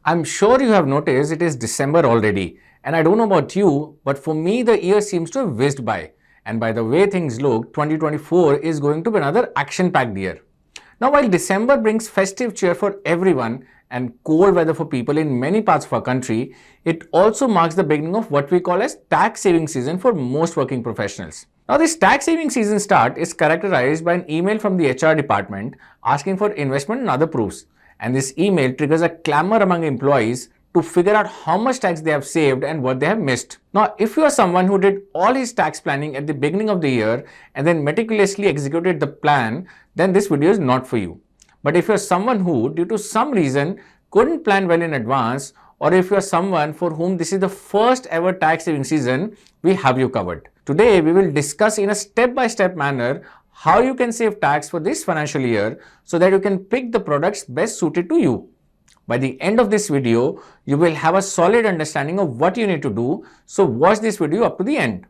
I'm sure you have noticed it is December already, and I don't know about you, but for me the year seems to have whizzed by. And by the way things look, 2024 is going to be another action-packed year. Now, while December brings festive cheer for everyone and cold weather for people in many parts of our country, it also marks the beginning of what we call as tax saving season for most working professionals. Now, this tax saving season start is characterized by an email from the HR department asking for investment and other proofs. And this email triggers a clamor among employees to figure out how much tax they have saved and what they have missed. Now, if you are someone who did all his tax planning at the beginning of the year and then meticulously executed the plan, then this video is not for you. But if you are someone who, due to some reason, couldn't plan well in advance, or if you are someone for whom this is the first ever tax saving season, we have you covered. Today, we will discuss in a step-by-step manner how you can save tax for this financial year so that you can pick the products best suited to you. By the end of this video, you will have a solid understanding of what you need to do, so watch this video up to the end.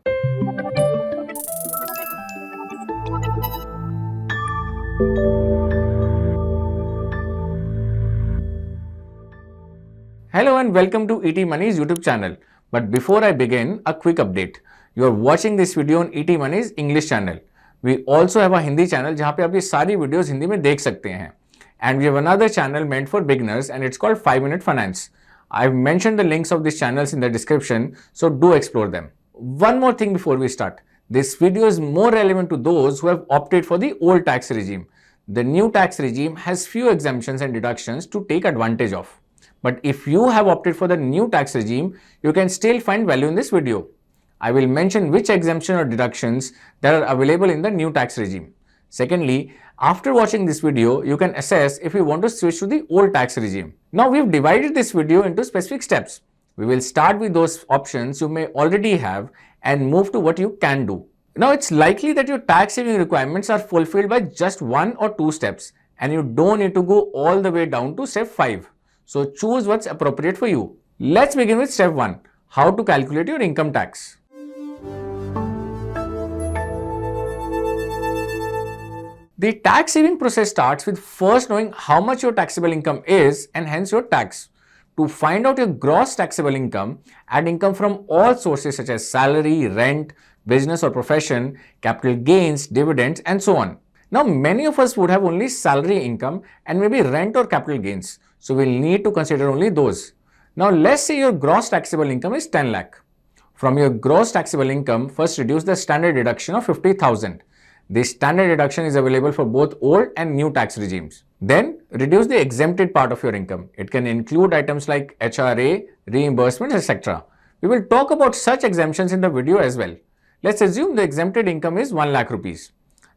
Hello and welcome to ET Money's YouTube channel. But before I begin, a quick update. You are watching this video on ET Money's English channel. We also have a Hindi channel जहाँ पे आप ये सारी videos Hindi में देख सकते हैं. And we have another channel meant for beginners and it's called 5 Minute Finance. I've mentioned the links of these channels in the description, so do explore them. One more thing before we start. This video is more relevant to those who have opted for the old tax regime. The new tax regime has few exemptions and deductions to take advantage of. But if you have opted for the new tax regime, you can still find value in this video. I will mention which exemption or deductions that are available in the new tax regime. Secondly, after watching this video, you can assess if you want to switch to the old tax regime. Now, we've divided this video into specific steps. We will start with those options you may already have and move to what you can do. Now, it's likely that your tax saving requirements are fulfilled by just 1 or 2 steps and you don't need to go all the way down to step 5. So, choose what's appropriate for you. Let's begin with step 1, how to calculate your income tax. The tax saving process starts with first knowing how much your taxable income is and hence your tax. To find out your gross taxable income, add income from all sources such as salary, rent, business or profession, capital gains, dividends and so on. Now many of us would have only salary income and maybe rent or capital gains. So we'll need to consider only those. Now let's say your gross taxable income is 10 lakh. From your gross taxable income, first reduce the standard deduction of 50,000. This standard deduction is available for both old and new tax regimes. Then, reduce the exempted part of your income. It can include items like HRA, reimbursements, etc. We will talk about such exemptions in the video as well. Let's assume the exempted income is 1 lakh rupees.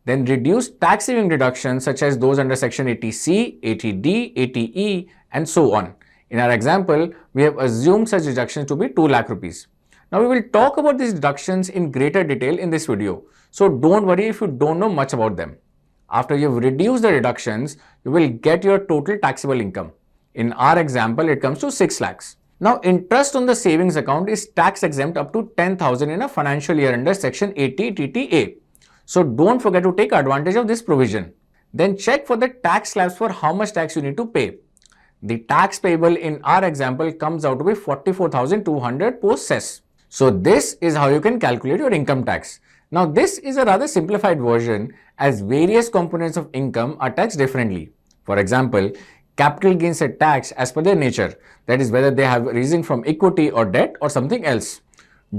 Then reduce tax saving deductions such as those under section 80C, 80D, 80E and so on. In our example, we have assumed such deductions to be 2 lakh rupees. Now we will talk about these deductions in greater detail in this video. So don't worry if you don't know much about them. After you've reduced the deductions, you will get your total taxable income. In our example, it comes to 6 lakhs. Now interest on the savings account is tax exempt up to 10,000 in a financial year under section 80 TTA. So don't forget to take advantage of this provision. Then check for the tax slabs for how much tax you need to pay. The tax payable in our example comes out to be 44,200 post cess. So this is how you can calculate your income tax. Now this is a rather simplified version as various components of income are taxed differently. For example, capital gains are taxed as per their nature, that is whether they have arisen from equity or debt or something else.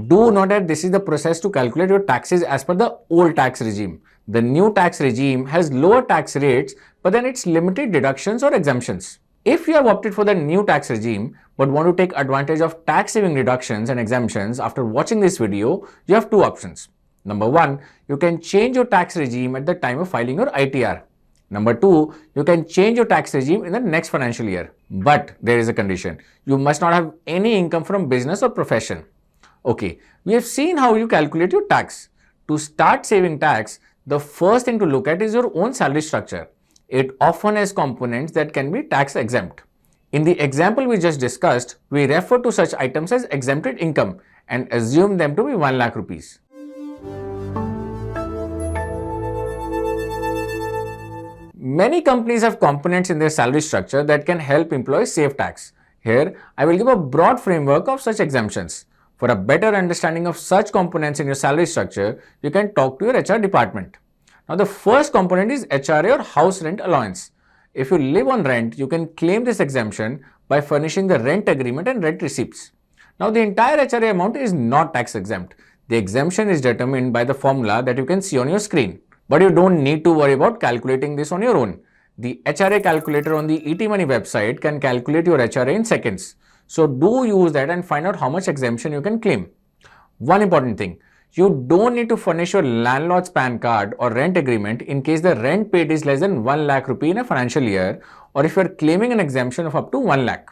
Do note that this is the process to calculate your taxes as per the old tax regime. The new tax regime has lower tax rates but then it's limited deductions or exemptions. If you have opted for the new tax regime but want to take advantage of tax saving deductions and exemptions after watching this video, you have 2 options. Number 1, you can change your tax regime at the time of filing your ITR. Number 2, you can change your tax regime in the next financial year. But there is a condition. You must not have any income from business or profession. Okay, we have seen how you calculate your tax. To start saving tax, the first thing to look at is your own salary structure. It often has components that can be tax exempt. In the example we just discussed, we refer to such items as exempted income and assume them to be 1 lakh rupees. Many companies have components in their salary structure that can help employees save tax. Here, I will give a broad framework of such exemptions. For a better understanding of such components in your salary structure, you can talk to your HR department. Now, the first component is HRA or house rent allowance. If you live on rent, you can claim this exemption by furnishing the rent agreement and rent receipts. Now, the entire HRA amount is not tax exempt. The exemption is determined by the formula that you can see on your screen. But you don't need to worry about calculating this on your own. The HRA calculator on the ET Money website can calculate your HRA in seconds. So do use that and find out how much exemption you can claim. One important thing, you don't need to furnish your landlord's PAN card or rent agreement in case the rent paid is less than 1 lakh rupee in a financial year, or if you are claiming an exemption of up to 1 lakh.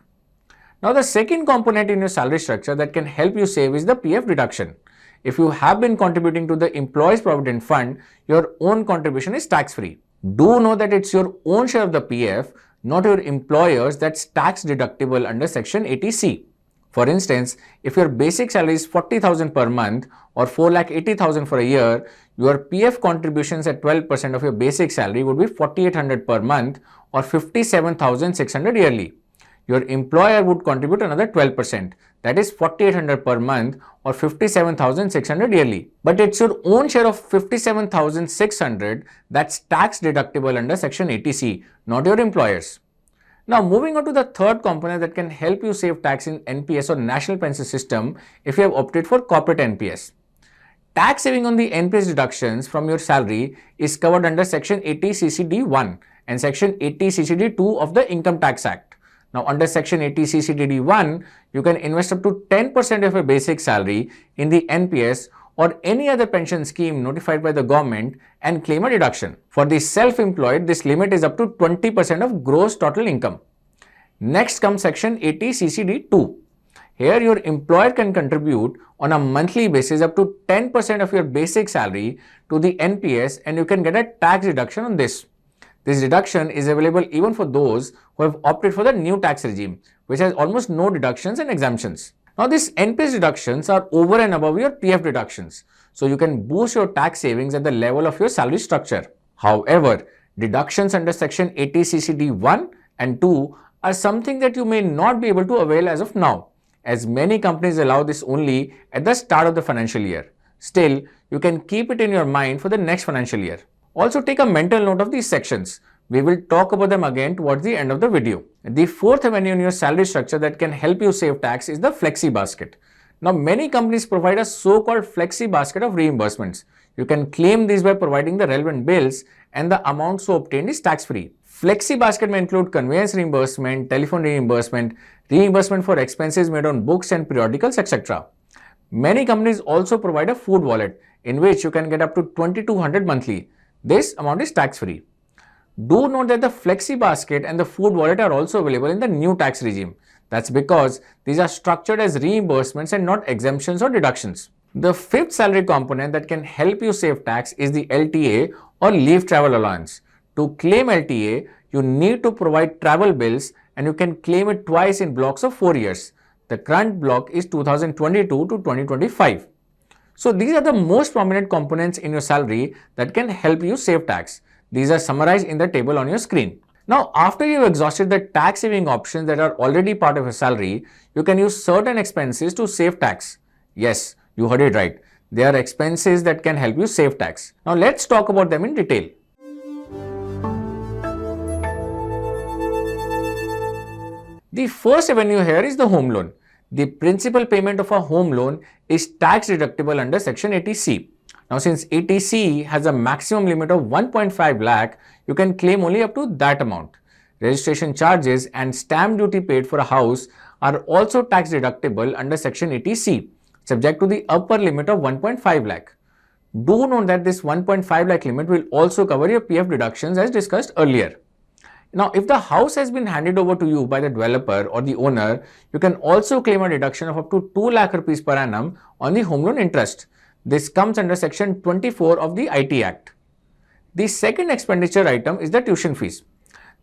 Now the second component in your salary structure that can help you save is the PF deduction. If you have been contributing to the employee's provident fund, your own contribution is tax free. Do know that it's your own share of the PF, not your employer's, that's tax deductible under section 80C. For instance, if your basic salary is 40,000 per month or 4,80,000 for a year, your PF contributions at 12% of your basic salary would be 4,800 per month or 57,600 yearly. Your employer would contribute another 12%, that is 4,800 per month or 57,600 yearly. But it's your own share of 57,600 that's tax deductible under section 80C, not your employer's. Now moving on to the third component that can help you save tax in NPS or National Pension System if you have opted for corporate NPS. Tax saving on the NPS deductions from your salary is covered under section 80 CCD1 and section 80 CCD2 of the Income Tax Act. Now under section 80 CCD1, you can invest up to 10% of your basic salary in the NPS or any other pension scheme notified by the government and claim a deduction. For the self-employed, this limit is up to 20% of gross total income. Next comes section 80 CCD2. Here your employer can contribute on a monthly basis up to 10% of your basic salary to the NPS and you can get a tax deduction on this. This deduction is available even for those who have opted for the new tax regime, which has almost no deductions and exemptions. Now, these NPS deductions are over and above your PF deductions, so you can boost your tax savings at the level of your salary structure. However, deductions under section 80 CCD 1 and 2 are something that you may not be able to avail as of now, as many companies allow this only at the start of the financial year. Still, you can keep it in your mind for the next financial year. Also take a mental note of these sections. We will talk about them again towards the end of the video. The fourth avenue in your salary structure that can help you save tax is the flexi basket. Now many companies provide a so-called flexi basket of reimbursements. You can claim these by providing the relevant bills and the amount so obtained is tax-free. Flexi basket may include conveyance reimbursement, telephone reimbursement, reimbursement for expenses made on books and periodicals, etc. Many companies also provide a food wallet in which you can get up to 2,200 monthly. This amount is tax-free. Do note that the flexi basket and the food wallet are also available in the new tax regime. That's because these are structured as reimbursements and not exemptions or deductions. The fifth salary component that can help you save tax is the LTA or leave travel allowance. To claim LTA, you need to provide travel bills and you can claim it twice in blocks of 4 years. The current block is 2022 to 2025. So these are the most prominent components in your salary that can help you save tax. These are summarized in the table on your screen. Now, after you've exhausted the tax saving options that are already part of your salary, you can use certain expenses to save tax. Yes, you heard it right. They are expenses that can help you save tax. Now, let's talk about them in detail. The first avenue here is the home loan. The principal payment of a home loan is tax deductible under section 80C. Now since 80C has a maximum limit of 1.5 lakh, you can claim only up to that amount. Registration charges and stamp duty paid for a house are also tax deductible under section 80C, subject to the upper limit of 1.5 lakh. Do note that this 1.5 lakh limit will also cover your PF deductions as discussed earlier. Now, if the house has been handed over to you by the developer or the owner, you can also claim a deduction of up to 2 lakh rupees per annum on the home loan interest. This comes under section 24 of the IT Act. The second expenditure item is the tuition fees.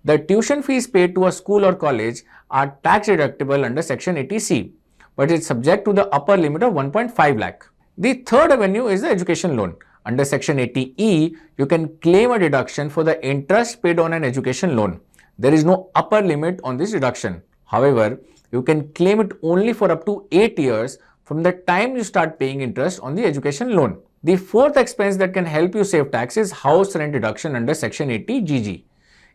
The tuition fees paid to a school or college are tax deductible under section 80C, but it's subject to the upper limit of 1.5 lakh. The third avenue is the education loan. Under section 80E, you can claim a deduction for the interest paid on an education loan. There is no upper limit on this deduction. However, You can claim it only for up to 8 years from the time you start paying interest on the education loan. The fourth expense that can help you save tax is house rent deduction under Section 80GG.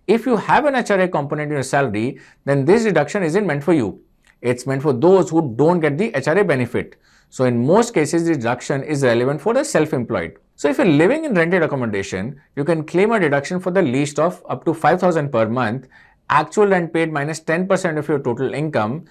If you have an HRA component in your salary, then this deduction isn't meant for you. It's meant for those who don't get the HRA benefit. So in most cases, the deduction is relevant for the self-employed. So if you're living in rented accommodation, you can claim a deduction for the least of up to 5,000 per month, actual rent paid minus 10% of your total income,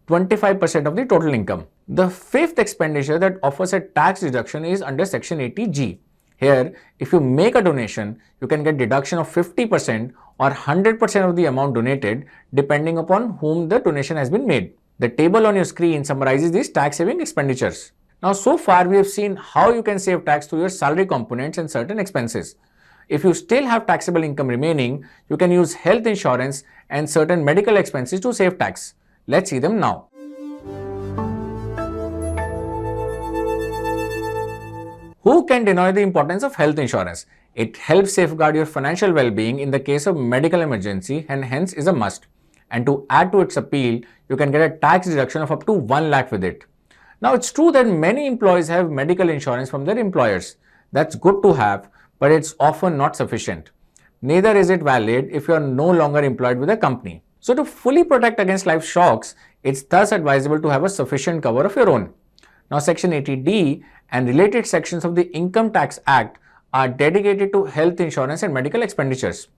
25% of the total income. The fifth expenditure that offers a tax deduction is under Section 80G. Here, if you make a donation, you can get deduction of 50% or 100% of the amount donated depending upon whom the donation has been made. The table on your screen summarizes these tax saving expenditures. Now, so far we have seen how you can save tax through your salary components and certain expenses. If you still have taxable income remaining, you can use health insurance and certain medical expenses to save tax. Let's see them now. Who can deny the importance of health insurance? It helps safeguard your financial well-being in the case of medical emergency and hence is a must. And to add to its appeal, you can get a tax deduction of up to 1 lakh with it. Now, it's true that many employees have medical insurance from their employers. That's good to have, but it's often not sufficient. Neither is it valid if you are no longer employed with a company. So to fully protect against life shocks, it's thus advisable to have a sufficient cover of your own. Now, Section 80D and related sections of the Income Tax Act are dedicated to health insurance and medical expenditures.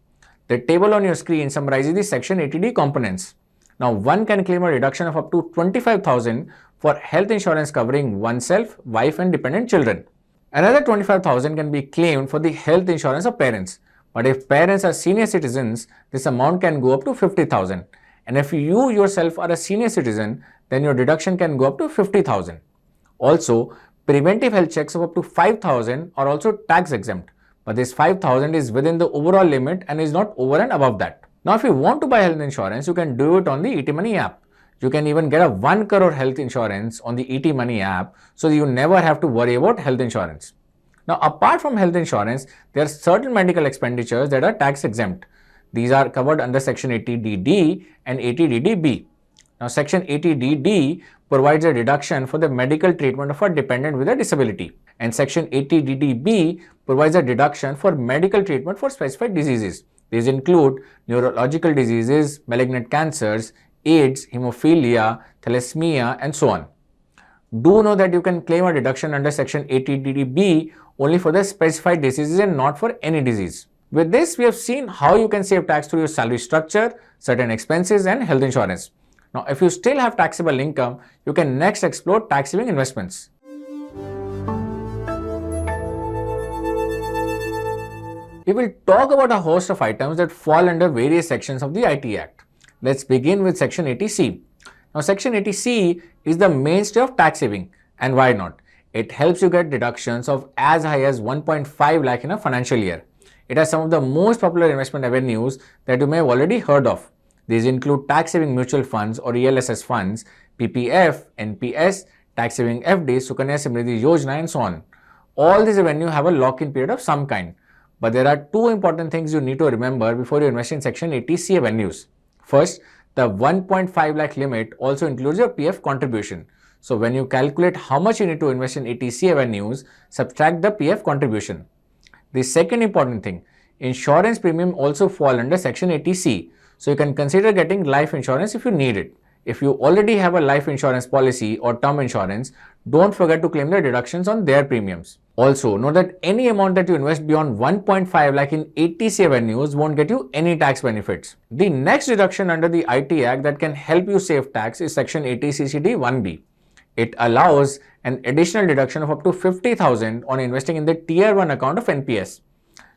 The table on your screen summarizes the Section 80D components. Now, one can claim a deduction of up to 25,000 for health insurance covering oneself, wife and dependent children. Another 25,000 can be claimed for the health insurance of parents. But if parents are senior citizens, this amount can go up to 50,000. And if you yourself are a senior citizen, then your deduction can go up to 50,000. Also, preventive health checks of up to 5,000 are also tax exempt. But this 5,000 is within the overall limit and is not over and above that. Now, if you want to buy health insurance, you can do it on the ET Money app. You can even get a 1 crore health insurance on the ET Money app so that you never have to worry about health insurance. Now, apart from health insurance, there are certain medical expenditures that are tax exempt. These are covered under Section 80DD and 80DDB. Now, Section 80DD provides a deduction for the medical treatment of a dependent with a disability. And Section 80DDB provides a deduction for medical treatment for specified diseases. These include neurological diseases, malignant cancers, AIDS, hemophilia, thalassemia, and so on. Do know that you can claim a deduction under Section 80DDB only for the specified diseases and not for any disease. With this, we have seen how you can save tax through your salary structure, certain expenses, and health insurance. Now, if you still have taxable income, you can next explore tax saving investments. We will talk about a host of items that fall under various sections of the IT Act. Let's begin with Section 80C. Now, Section 80C is the mainstay of tax saving. And why not? It helps you get deductions of as high as 1.5 lakh in a financial year. It has some of the most popular investment avenues that you may have already heard of. These include tax saving mutual funds or ELSS funds, PPF, NPS, tax saving FDs, Sukanya Samriddhi Yojana, and so on. All these avenues have a lock-in period of some kind. But there are two important things you need to remember before you invest in Section 80C avenues. First, the 1.5 lakh limit also includes your PF contribution. So when you calculate how much you need to invest in 80C avenues, subtract the PF contribution. The second important thing, insurance premium also fall under Section 80C. So you can consider getting life insurance if you need it. If you already have a life insurance policy or term insurance, don't forget to claim the deductions on their premiums. Also, note that any amount that you invest beyond 1.5 lakh in 80C avenues won't get you any tax benefits. The next deduction under the IT Act that can help you save tax is Section 80CCD 1B. It allows an additional deduction of up to 50,000 on investing in the Tier 1 account of NPS.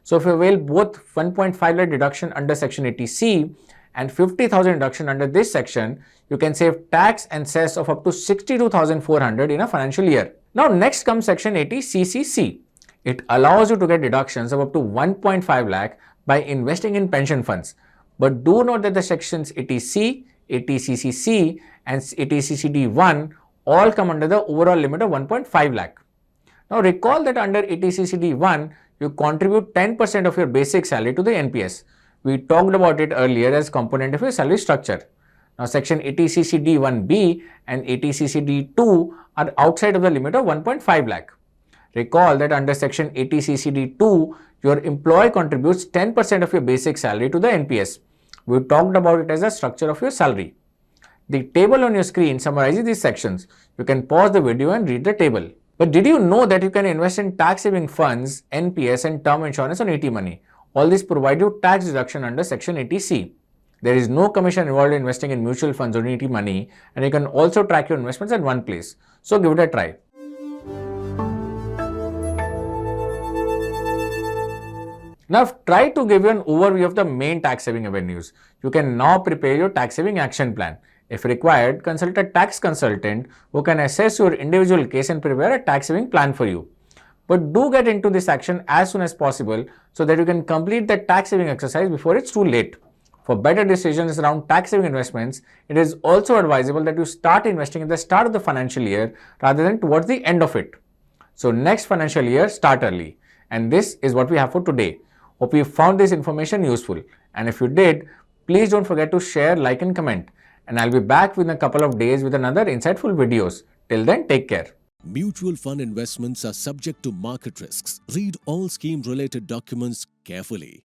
So if you avail both 1.5 lakh deduction under Section 80C and 50,000 deduction under this section, you can save tax and cess of up to 62,400 in a financial year. Now next comes Section 80CCC. It allows you to get deductions of up to 1.5 lakh by investing in pension funds. But do note that the sections 80C, 80CCC and 80CCD1 all come under the overall limit of 1.5 lakh. Now recall that under 80CCD1, you contribute 10% of your basic salary to the NPS. We talked about it earlier as component of your salary structure. Now section 80CCD1B and 80CCD2 are outside of the limit of 1.5 lakh. Recall that under section 80CCD2, your employee contributes 10% of your basic salary to the NPS. We talked about it as a structure of your salary. The table on your screen summarizes these sections. You can pause the video and read the table. But did you know that you can invest in tax saving funds, NPS and term insurance on 80 Money? All these provide you tax deduction under section 80C. There is no commission involved in investing in mutual funds on 80 Money, and you can also track your investments at one place. So give it a try. Now I've tried to give you an overview of the main tax saving avenues. You can now prepare your tax saving action plan. If required, consult a tax consultant who can assess your individual case and prepare a tax saving plan for you. But do get into this action as soon as possible so that you can complete the tax saving exercise before it's too late. For better decisions around tax saving investments, it is also advisable that you start investing at the start of the financial year rather than towards the end of it. So next financial year, start early. And this is what we have for today. Hope you found this information useful. And if you did, please don't forget to share, like and comment. And I'll be back within a couple of days with another insightful videos. Till then, take care. Mutual fund investments are subject to market risks. Read all scheme-related documents carefully.